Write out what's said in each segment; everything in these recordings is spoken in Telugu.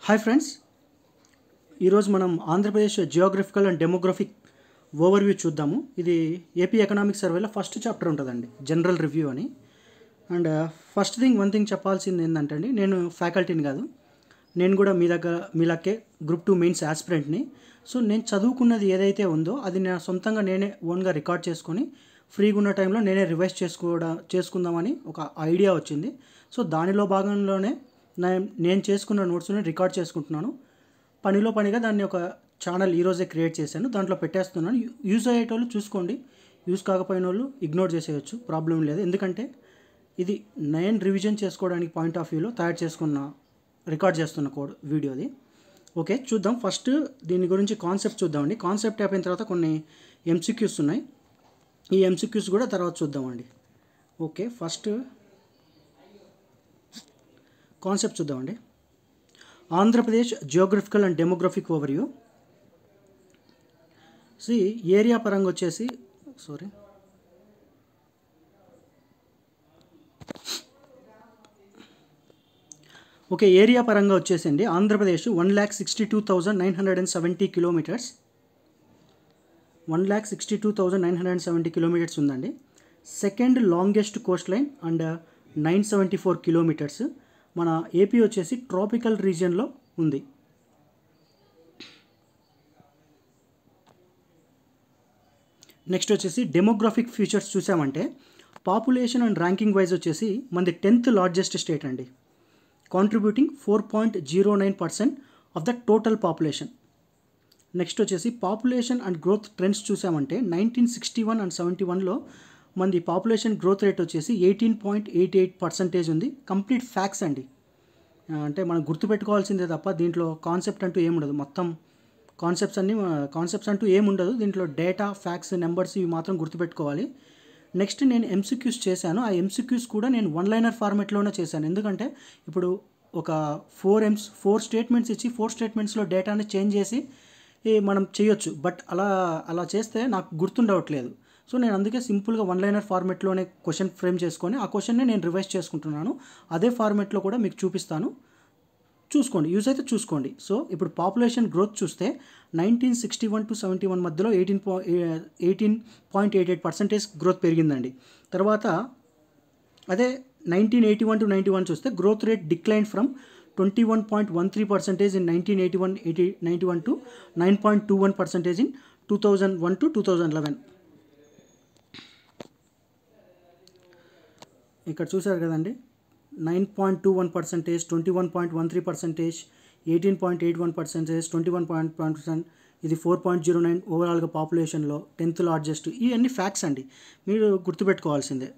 హాయ్ ఫ్రెండ్స్, ఈరోజు మనం Andhra Pradesh geographical and demographic overview చూద్దాము. ఇది ఏపీ ఎకనామిక్ సర్వేలో ఫస్ట్ చాప్టర్ ఉంటుందండి, జనరల్ రివ్యూ అని. అండ్ ఫస్ట్ వన్ థింగ్ చెప్పాల్సింది ఏంటంటే అండి, నేను ఫ్యాకల్టీని కాదు, నేను కూడా మీలాగే గ్రూప్ 2 మెయిన్స్ ఆస్పిరెంట్ని. సో నేను చదువుకున్నది ఏదైతే ఉందో అది నా సొంతంగా నేనే ఓన్గా రికార్డ్ చేసుకొని ఫ్రీగా ఉన్న టైంలో నేనే రివైజ్ చేసుకుందామని ఒక ఐడియా వచ్చింది. సో దానిలో భాగంలోనే నేను చేసుకున్న నోట్స్ని రికార్డ్ చేసుకుంటున్నాను. పనిగా దాన్ని ఒక ఛానల్ ఈరోజే క్రియేట్ చేశాను, దాంట్లో పెట్టేస్తున్నాను. యూజ్ అయ్యేటోళ్ళు చూసుకోండి, యూజ్ కాకపోయిన వాళ్ళు ఇగ్నోర్ చేసేయచ్చు, ప్రాబ్లం లేదు. ఎందుకంటే ఇది నేను రివిజన్ చేసుకోవడానికి పాయింట్ ఆఫ్ వ్యూలో రికార్డ్ చేస్తున్న వీడియోది. ఓకే, చూద్దాం. ఫస్ట్ దీని గురించి కాన్సెప్ట్ చూద్దామండి. కాన్సెప్ట్ అయిపోయిన తర్వాత కొన్ని ఎంసీక్యూస్ ఉన్నాయి, ఈ ఎంసీక్యూస్ కూడా తర్వాత చూద్దామండి. ఓకే, ఫస్ట్ కాన్సెప్ట్ చూద్దామండి. Andhra Pradesh geographical and demographic overview. Area పరంగా వచ్చేసి ఏరియా పరంగా వచ్చేసండి ఆంధ్రప్రదేశ్ 1,62,970 కిలోమీటర్స్, 1,62,970 కిలోమీటర్స్ ఉందండి. Second longest Coast line and 974 kilometres. మన ఏపీ వచ్చేసి ట్రాపికల్ రీజియన్లో ఉంది. నెక్స్ట్ వచ్చేసి డెమోగ్రఫిక్ ఫీచర్స్ చూసామంటే పాపులేషన్ అండ్ ర్యాంకింగ్ వైజ్ వచ్చేసి మనది 10th లార్జెస్ట్ స్టేట్ అండి, contributing 4.09% of the total population. Next వచ్చేసి పాపులేషన్ అండ్ గ్రోత్ ట్రెండ్స్ చూసామంటే 1961 అండ్ 71లో మనది పాపులేషన్ గ్రోత్ రేట్ వచ్చేసి 18.88% ఉంది. కంప్లీట్ ఫ్యాక్ట్స్ అండి, అంటే మనం గుర్తుపెట్టుకోవాల్సిందే తప్ప దీంట్లో కాన్సెప్ట్ అంటూ ఏముండదు. మొత్తం కాన్సెప్ట్స్ అంటూ ఏముండదు దీంట్లో. డేటా, ఫ్యాక్ట్స్, నెంబర్స్ ఇవి మాత్రం గుర్తుపెట్టుకోవాలి. నెక్స్ట్ నేను ఎంసీక్యూస్ చేశాను. ఆ ఎంసీక్యూస్ కూడా నేను వన్ లైనర్ ఫార్మేట్లోనే చేశాను. ఎందుకంటే ఇప్పుడు ఒక 4 స్టేట్మెంట్స్ ఇచ్చి 4 స్టేట్మెంట్స్లో డేటాని చేంజ్ చేసి మనం చేయొచ్చు, బట్ అలా చేస్తే నాకు గుర్తుండవట్లేదు. సో నేను అందుకే సింపుల్గా వన్ లైనర్ ఫార్మేట్లోనే క్వశ్చన్ ఫ్రేమ్ చేసుకొని ఆ క్వశ్చన్ని నేను రివైజ్ చేసుకుంటున్నాను. అదే ఫార్మేట్లో కూడా మీకు చూపిస్తాను, చూసుకోండి, యూజ్ అయితే చూసుకోండి. సో ఇప్పుడు పాపులేషన్ గ్రోత్ చూస్తే 1961 to 71 మధ్యలో 18.88% గ్రోత్ పెరిగిందండి. తర్వాత అదే 1981 to 91 చూస్తే growth rate decline from 21.13% in 1991 to 9.21% in 2001 to 2011. ఇక్కడ చూసారు కదండి, 9.21%, 21.13%, 18.81%, 21.1%, ఇది 4.09 ఓవరాల్గా పాపులేషన్లో 10th లార్జెస్ట్. ఇవన్నీ ఫ్యాక్ట్స్ అండి, మీరు గుర్తుపెట్టుకోవాల్సిందే.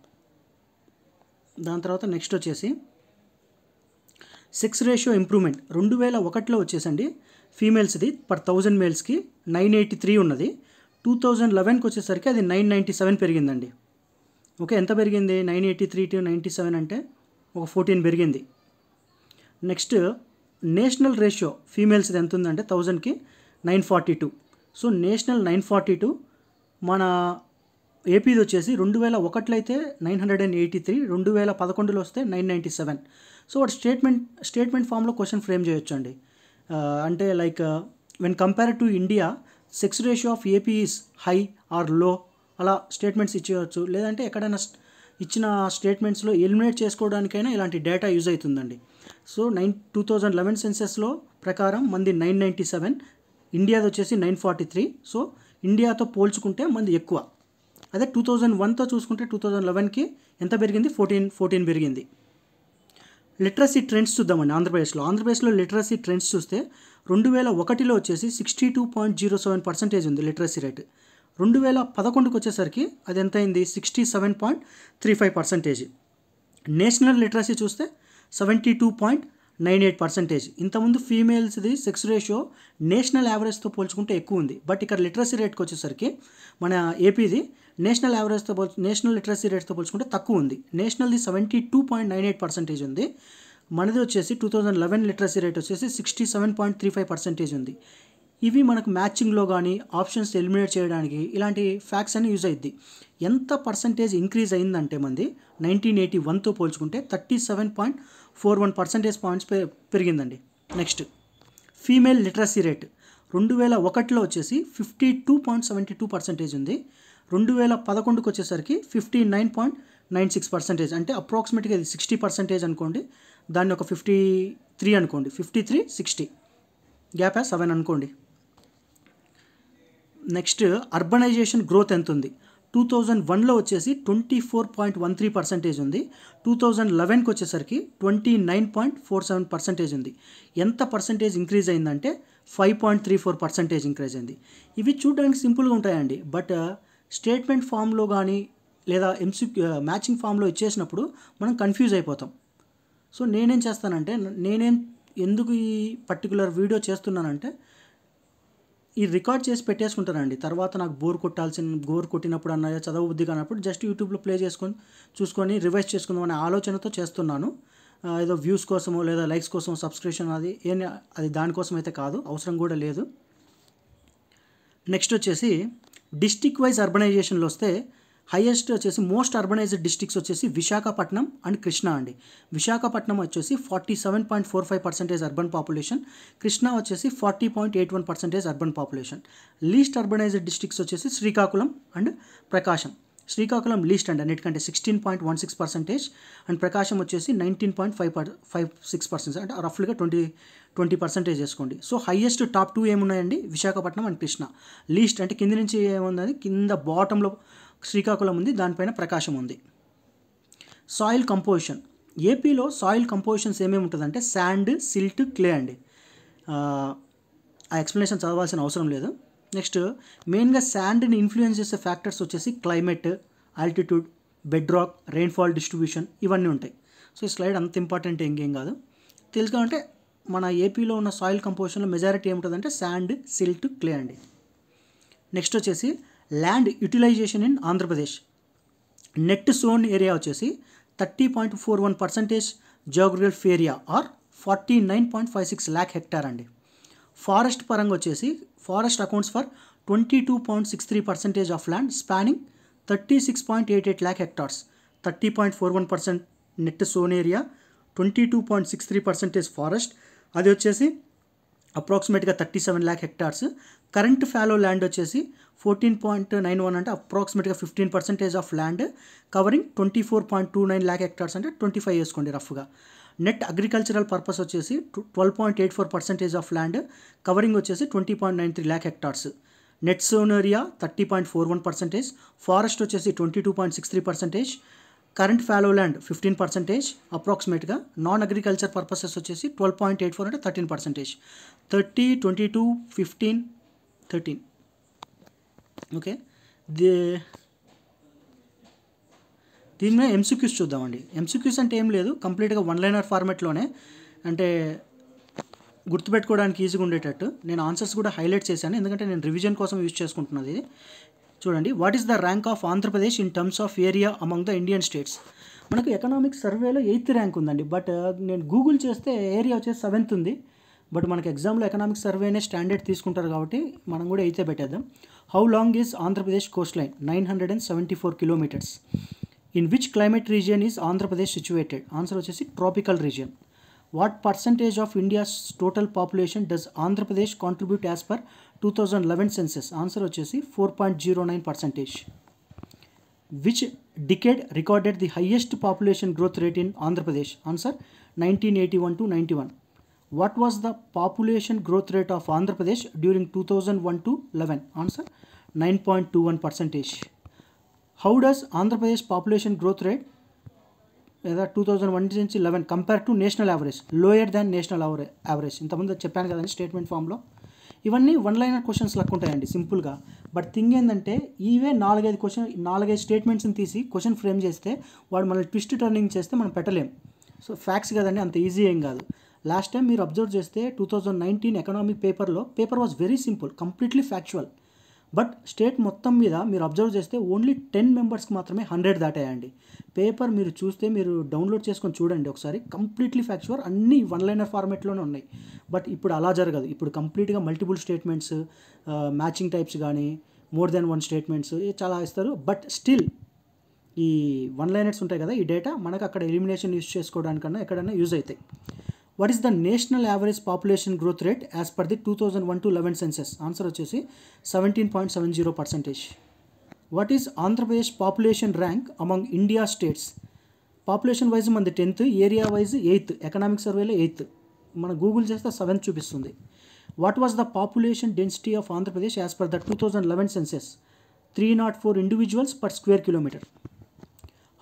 దాని తర్వాత నెక్స్ట్ వచ్చేసి సెక్స్ రేషియో ఇంప్రూవ్మెంట్ 2001లో వచ్చేసండి ఫీమేల్స్ది పర్ 1000 మేల్స్కి 983 ఉన్నది. 2011కి వచ్చేసరికి అది 997 పెరిగిందండి. ఓకే, ఎంత పెరిగింది? 983 to 97 అంటే ఒక 14 పెరిగింది. నెక్స్ట్ నేషనల్ రేషియో ఫీమేల్స్ది ఎంత ఉందంటే 1000కి 942. సో నేషనల్ 942, మన ఏపీది వచ్చేసి 2001లో అయితే 983, 2011లో వస్తే 997. సో వాటి స్టేట్మెంట్ ఫామ్లో క్వశ్చన్ ఫ్రేమ్ చేయొచ్చు అండి. అంటే like when compare to India sex ratio of AP is high or low, అలా స్టేట్మెంట్స్ ఇచ్చేయచ్చు. లేదంటే ఎక్కడైనా ఇచ్చిన స్టేట్మెంట్స్లో ఎలిమినేట్ చేసుకోవడానికైనా ఇలాంటి డేటా యూజ్ అవుతుందండి. సో 2011 సెన్సెస్లో ప్రకారం మంది 997, ఇండియాది వచ్చేసి 943. సో ఇండియాతో పోల్చుకుంటే మంది ఎక్కువ. అదే 2001తో చూసుకుంటే 2011కి ఎంత పెరిగింది? 14 పెరిగింది. లిటరసీ ట్రెండ్స్ చూద్దామండి. ఆంధ్రప్రదేశ్లో లిటరసీ ట్రెండ్స్ చూస్తే 2001లో వచ్చేసి 62.07% ఉంది లిటరసీ రేట్. 2011కి వచ్చేసరికి అది ఎంత అయింది? 67.35%. నేషనల్ లిటరసీ చూస్తే 72.98%. ఇంతకుముందు ఫీమేల్స్ది సెక్స్ రేషియో నేషనల్ యావరేజ్తో పోల్చుకుంటే ఎక్కువ ఉంది, బట్ ఇక్కడ లిటరసీ రేట్కి వచ్చేసరికి మన ఏపీది నేషనల్ లిటరసీ రేట్తో పోల్చుకుంటే తక్కువ ఉంది. నేషనల్ది 72.98% ఉంది. మనది వచ్చేసి 2011 లిటరసీ రేట్ వచ్చేసి 67.35% ఉంది. ఇవి మనకు మ్యాచింగ్లో కానీ ఆప్షన్స్ ఎలిమినేట్ చేయడానికి ఇలాంటి ఫ్యాక్ట్స్ అన్ని యూజ్ అయ్యిద్ది. ఎంత పర్సంటేజ్ ఇంక్రీజ్ అయిందంటే మంది 1981తో పోల్చుకుంటే 37.41% పాయింట్స్ పెరిగిందండి. నెక్స్ట్ ఫీమేల్ లిటరసీ రేట్ 2001లో వచ్చేసి 52.72% ఉంది. 2011కి వచ్చేసరికి 59.96%, అంటే అప్రాక్సిమేట్గా ఇది 60% అనుకోండి. దాన్ని ఒక 53 అనుకోండి, 53-60 గ్యాప్ 7 అనుకోండి. నెక్స్ట్ అర్బనైజేషన్ గ్రోత్ ఎంత ఉంది? 2001లో వచ్చేసి 24.13% ఉంది. 2011కి వచ్చేసరికి 29.47% ఉంది. ఎంత పర్సంటేజ్ ఇంక్రీజ్ అయిందంటే 5.34% ఇంక్రీజ్ అయింది. ఇవి చూడడానికి సింపుల్గా ఉంటాయండి, బట్ స్టేట్మెంట్ ఫామ్లో కానీ లేదా మ్యాచింగ్ ఫామ్లో ఇచ్చేసినప్పుడు మనం కన్ఫ్యూజ్ అయిపోతాం. సో నేనేం చేస్తానంటే, ఎందుకు ఈ పర్టికులర్ వీడియో చేస్తున్నానంటే, ఈ రికార్డ్ చేసి పెట్టేసుకుంటానండి. తర్వాత నాకు బోర్ కొట్టినప్పుడు అన్న చదవబుద్ధి కానప్పుడు జస్ట్ యూట్యూబ్లో ప్లే చేసుకొని చూసుకొని రివైజ్ చేసుకుందాం అనే ఆలోచనతో చేస్తున్నాను. ఏదో వ్యూస్ కోసమో లేదా లైక్స్ కోసం సబ్స్క్రిప్షన్ అది దానికోసం అయితే కాదు, అవసరం కూడా లేదు. నెక్స్ట్ వచ్చేసి డిస్ట్రిక్ట్ వైజ్ అర్బనైజేషన్లో వస్తే హైయెస్ట్ వచ్చేసి మోస్ట్ అర్బనైజ్డ్ డిస్ట్రిక్ట్స్ వచ్చేసి విశాఖపట్నం అండ్ కృష్ణా అండి. విశాఖపట్నం వచ్చేసి 47.45% అర్బన్ పాపులేషన్, కృష్ణా వచ్చేసి 40.81% urban population. Least urbanised districts వచ్చేసి శ్రీకాకుళం అండ్ ప్రకాశం. శ్రీకాకుళం లీస్ట్ అండి అన్నిటికంటే 16.16%, అండ్ ప్రకాశం వచ్చేసి 19.56%, అంటే రఫ్గా 20% చేసుకోండి. సో హైయెస్ట్ టాప్ 2 ఏమున్నాయండి? విశాఖపట్నం అండ్ కృష్ణా. లీస్ట్ అంటే కింద నుంచి ఏమున్నది, కింద బాటంలో శ్రీకాకుళం ఉంది, దానిపైన ప్రకాశం ఉంది. సాయిల్ కంపోజిషన్, ఏపీలో సాయిల్ కంపోజిషన్స్ ఏమేమి ఉంటుందంటే శాండ్, సిల్ట్, క్లే అండి. ఆ ఎక్స్ప్లెనేషన్ చదవాల్సిన అవసరం లేదు. నెక్స్ట్ మెయిన్గా శాండ్ని ఇన్ఫ్లుయెన్స్ చేసే ఫ్యాక్టర్స్ వచ్చేసి climate, altitude, bed rock, rainfall distribution ఇవన్నీ ఉంటాయి. సో ఈ స్లైడ్ అంత ఇంపార్టెంట్ ఇంకేం కాదు. తెలుసుకోవాలంటే మన ఏపీలో ఉన్న సాయిల్ కంపోజిషన్లో మెజారిటీ ఏముంటుందంటే శాండ్, సిల్ట్, క్లే అండి. నెక్స్ట్ వచ్చేసి land utilization in Andhra Pradesh. Net sown area వచ్చేసి 30.41% geographical area or 49.56 lakh hectare అండి. ఫారెస్ట్ పరంగా వచ్చేసి forest accounts for 22.63% of land spanning 36.88 lakh hectares. 30.41% net sown area, 22.63% forest, అది వచ్చేసి అప్రాక్సిమేట్గా 37 lakh hectares. Current fallow land వచ్చేసి 14.91, అంటే అప్రాక్సిమేట్గా 15% of land covering 24.29 lakh hectares, అంటే 25 వేసుకోండి రఫ్గా. నెట్ అగ్రికల్చరల్ పర్పస్ వచ్చేసి 12.84% ఆఫ్ ల్యాండ్ కవరింగ్ వచ్చేసి 20.93 lakh hectares. Net sown area 30.41%, forest వచ్చేసి 22.63%, కరెంట్ ఫ్యాలో ల్యాండ్ 15%, అప్రాక్సిమేట్గా నాన్ అగ్రికల్చర్ పర్పసెస్ వచ్చేసి 12.84, అంటే 13%. 30, 22, 15, 13. ఓకే, దీని మీద ఎంసీక్యూస్ చూద్దామండి. ఎంసీక్యూస్ అంటే ఏం లేదు, కంప్లీట్గా వన్ లైనర్ ఫార్మాట్లోనే, అంటే గుర్తుపెట్టుకోవడానికి ఈజీగా ఉండేటట్టు నేను ఆన్సర్స్ కూడా హైలైట్ చేశాను, ఎందుకంటే నేను రివిజన్ కోసం యూజ్ చేసుకుంటున్నది ఇది. చూడండి, what is the rank of Andhra Pradesh in terms of area among the Indian states. మనకు ఎకనామిక్ సర్వేలో 8th ర్యాంక్ ఉందండి, బట్ నేను గూగుల్ చేస్తే ఏరియా వచ్చేసి 7th ఉంది. బట్ మనకి ఎగ్జామ్లో ఎకనామిక్ సర్వేనే స్టాండర్డ్ తీసుకుంటారు కాబట్టి మనం కూడా 8th పెట్టేద్దాం. How long is Andhra Pradesh coast line? 974 kilometers. In which climate region is Andhra Pradesh situated? Answer వచ్చేసి tropical region. What percentage of India's total population does Andhra Pradesh contribute as per 2011 census? Answer వచ్చేసి 4.09%. Which decade recorded the highest population growth rate in Andhra Pradesh? Answer 1981 to 91. What was the population growth rate of Andhra Pradesh during 2001 to 11? Answer 9.21%. How does Andhra Pradesh population growth rate 2001 నుంచి 11 compare to national average? Lower than national average. ఇంతకుముందు చెప్పాను కదండి స్టేట్మెంట్ ఫామ్లో. ఇవన్నీ వన్ లైనర్ క్వశ్చన్స్ లెక్క ఉంటాయండి సింపుల్గా. బట్ థింగ్ ఏంటంటే ఇవే 4-5 స్టేట్మెంట్స్ని తీసి క్వశ్చన్ ఫ్రేమ్ చేస్తే వాడు మనల్ని ట్విస్ట్ టర్నింగ్ చేస్తే మనం పెట్టలేం. సో ఫ్యాక్ట్స్ కదండి, అంత ఈజీ ఏం కాదు. లాస్ట్ టైం మీరు అబ్జర్వ్ చేస్తే 2019 economic paper was very simple, completely factual. But state మొత్తం మీద మీరు అబ్జర్వ్ చేస్తే ఓన్లీ 10 మెంబర్స్కి మాత్రమే 100 దాటాయండి. పేపర్ మీరు చూస్తే మీరు డౌన్లోడ్ చేసుకొని చూడండి ఒకసారి, కంప్లీట్లీ ఫ్యాక్చువల్, అన్నీ వన్ లైనర్ ఫార్మేట్లోనే ఉన్నాయి. బట్ ఇప్పుడు అలా జరగదు. ఇప్పుడు కంప్లీట్గా మల్టిపుల్ స్టేట్మెంట్స్, మ్యాచింగ్ టైప్స్ కానీ మోర్ దెన్ 1 స్టేట్మెంట్స్ చాలా ఇస్తారు. బట్ స్టిల్ ఈ వన్ లైనర్స్ ఉంటాయి కదా, ఈ డేటా మనకు అక్కడ ఎలిమినేషన్ యూజ్ చేసుకోవడానికన్నా ఎక్కడైనా యూజ్ అవుతాయి. What is the national average population growth rate as per the 2001-11 census? Answer వచ్చేసి 17.70%. What is Andhra Pradesh population rank among India states? Population wise మనది 10th, area wise 8th, economic సర్వేలో 8th, మన గూగుల్ చేస్తే 7th చూపిస్తుంది. What was the population density of Andhra Pradesh as per the 2011 census? 304 individuals per square kilometre.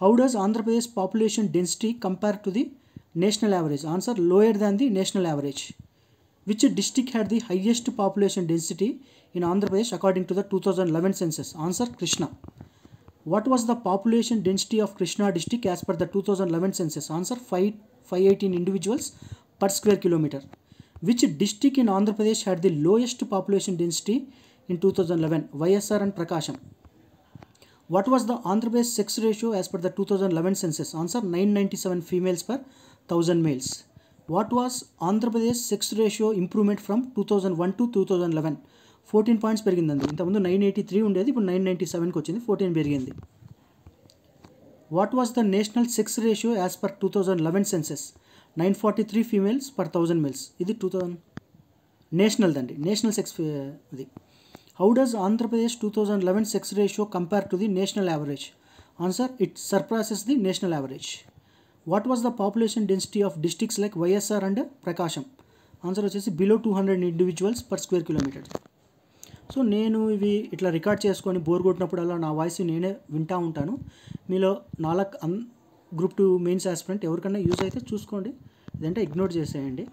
How does Andhra Pradesh population density compare to the national average? Answer lower than the national average. Which district had the highest population density in Andhra Pradesh according to the 2011 census? Answer Krishna. What was the population density of Krishna district as per the 2011 census? Answer 518 individuals per square kilometer. Which district in Andhra Pradesh had the lowest population density in 2011? YSR and Prakasham. What was the Andhra Pradesh sex ratio as per the 2011 census? Answer 997 females per 1000 males. What was Andhra Pradesh sex ratio improvement from 2001 to 2011? 14 points పెరిగిందండి. ఇంతకుముందు 983 ఉండేది, ఇప్పుడు 997కి వచ్చింది, 14 పెరిగింది. What was the national sex ratio as per 2011 census? 943 females per 1000 males. ఇది 2000 నేషనల్ దండి, నేషనల్ సెక్స్ అది. How does Andhra Pradesh 2011 sex ratio compare to the national average? Answer it surpasses the national average. What was the population density of districts like YSR and Prakasam? Answer వచ్చేసి below 200 individuals per square kilometre. So నేను ఇవి ఇట్లా రికార్డ్ చేసుకొని బోర్ కొట్టినప్పుడల్లా నా వాయిస్ నేనే వింటూ ఉంటాను. మీలో గ్రూప్ 2 మెయిన్స్ ఆస్పిరెంట్ ఎవరికన్నా యూజ్ అయితే చూసుకోండి, ఇదంటే ఇగ్నోర్ చేసేయండి.